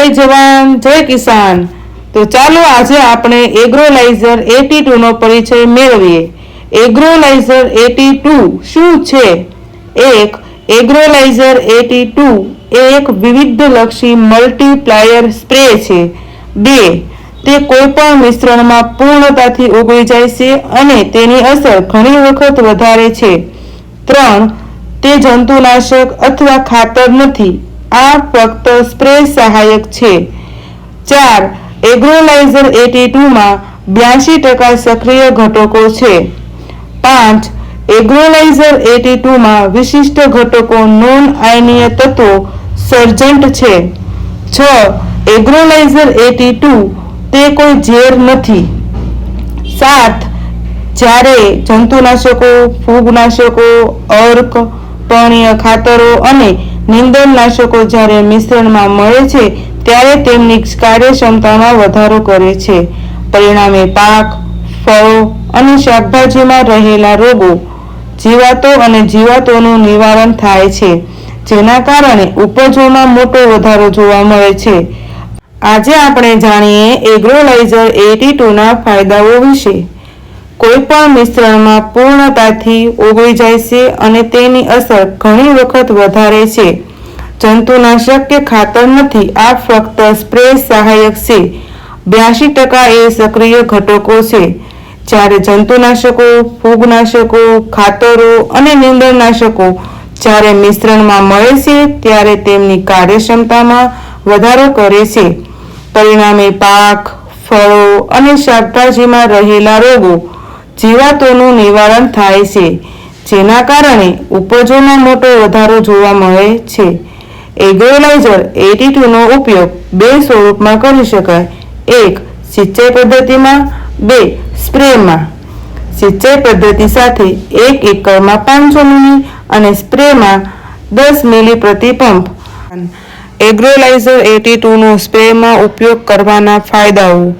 जय जवान जय किसान। तो चालो आज આપણે એગ્રોલાઇઝર 82 નો પરિચય મેળવીએ। એગ્રોલાઇઝર 82 શું છે? એક એગ્રોલાઇઝર 82 એ એક વિવિધલક્ષી મલ્ટીપ્લાયર સ્પ્રે છે। બે તે કોઈપણ મિશ્રણમાં પૂર્ણતાથી ઓગળી જાય છે અને તેની અસર ઘણી વખત વધારે છે। ત્રણ તે જંતુનાશક અથવા ખાતર નથી, આ ફક્ત સ્પ્રે સહાયક છે। 4 એગ્રોલાઇઝર 82 માં 82% સક્રિય ઘટકો છે। 5 એગ્રોલાઇઝર 82 માં વિશિષ્ટ ઘટકો નોન આયનીય તત્વો સર્જન્ટ છે। 6 એગ્રોલાઇઝર 82 તે કોઈ ઝેર નથી। 7 જ્યારે જંતુનાશકો, ફૂગનાશકો, અર્ક, પર્ણીય ખાતરો અને નીંદણનાશકો જ્યારે મિશ્રણમાં મળે છે ત્યારે તેમની કાર્યક્ષમતામાં વધારો કરે છે। પરિણામે પાક, ફળો અને શાકભાજીમાં રહેલા રોગો, જીવાતો અને જીવાતોનું નિવારણ થાય છે, જેના કારણે ઉપજોમાં મોટો વધારો જોવા મળે છે। આજે આપણે જાણીએ એગ્રોલાઇઝર 82 ના ફાયદાઓ વિશે। કોઈપણ મિશ્રણમાં પૂર્ણતાથી ઓગળી જાય છે અને તેની અસર ઘણી વખત વધારે છે। જંતુનાશક કે ખાતર નથી, આ ફક્ત સ્પ્રે સહાયક છે। 82% એ સક્રિય ઘટકો છે। જ્યારે જંતુનાશકો, ફૂગનાશકો, ખાતરો અને નીંદણનાશકો જ્યારે મિશ્રણમાં મળે છે ત્યારે તેમની કાર્યક્ષમતામાં વધારો કરે છે। પરિણામે પાક, ફળો અને શાકભાજીમાં રહેલા રોગો, જીવાતોનું નિવારણ થાય છે, જેના કારણે ઉપજોમાં મોટો વધારો જોવા મળે છે। એગ્રોલાઇઝર 82 નો ઉપયોગ બે સ્વરૂપમાં કરી શકાય। એક સિંચાઈ પદ્ધતિમાં, બે સ્પ્રેમાં। સિંચાઈ પદ્ધતિ સાથે 1 એકરમાં 500 મિલી અને સ્પ્રેમાં 10 મિલી પ્રતિ પંપ। એગ્રોલાઇઝર 82 નો સ્પ્રેમાં ઉપયોગ કરવાના ફાયદાઓ।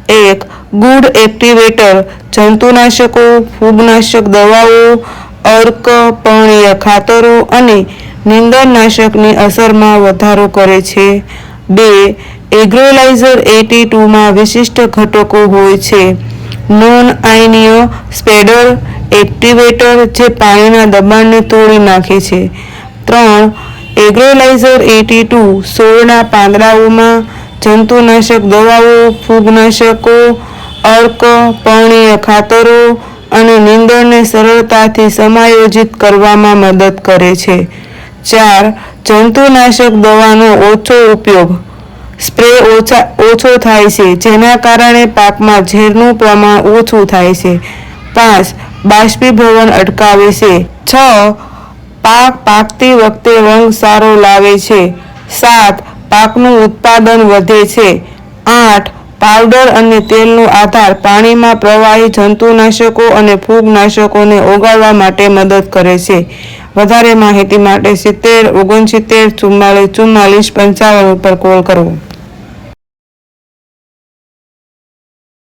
1 ગુડ એક્ટિવેટર, જંતુનાશકો, ફૂગનાશક દવાઓ, અર્ક, પર્ણીય ખાતરો અને નીંદણનાશકની અસરમાં વધારો કરે છે। 2 એગ્રોલાઇઝર 82 માં વિશિષ્ટ ઘટકો હોય છે। નોન આયનીય સ્પેડર એક્ટિવેટર જે પાણીના દબાણને તોડી નાખે છે। 3 એગ્રોલાઇઝર 82 છોડના પાંદડાઓમાં જંતુનાશક દવાઓ, ફૂગનાશકો, અર્ક, પર્ણીય ખાતરો અને નીંદણને સરળતાથી સમાયોજિત કરવામાં મદદ કરે છે। 4 જંતુનાશક દવાનો ઓછો ઉપયોગ, સ્પ્રે ઓછો થાય છે, જેના કારણે પાકમાં ઝેરનું પ્રમાણ ઓછું થાય છે। 5 બાષ્પીભવન અટકાવે છે। 6 પાક પાકતી વખતે રંગ સારો લાવે છે। 7 પાકનું ઉત્પાદન વધે છે। 8 પાવડર અને તેલનો આધાર પાણીમાં પ્રવાહી જંતુનાશકો અને ફૂગનાશકોને ઓગાળવા માટે મદદ કરે છે। વધારે માહિતી માટે 70 69 44 44 55 પર કોલ કરવો।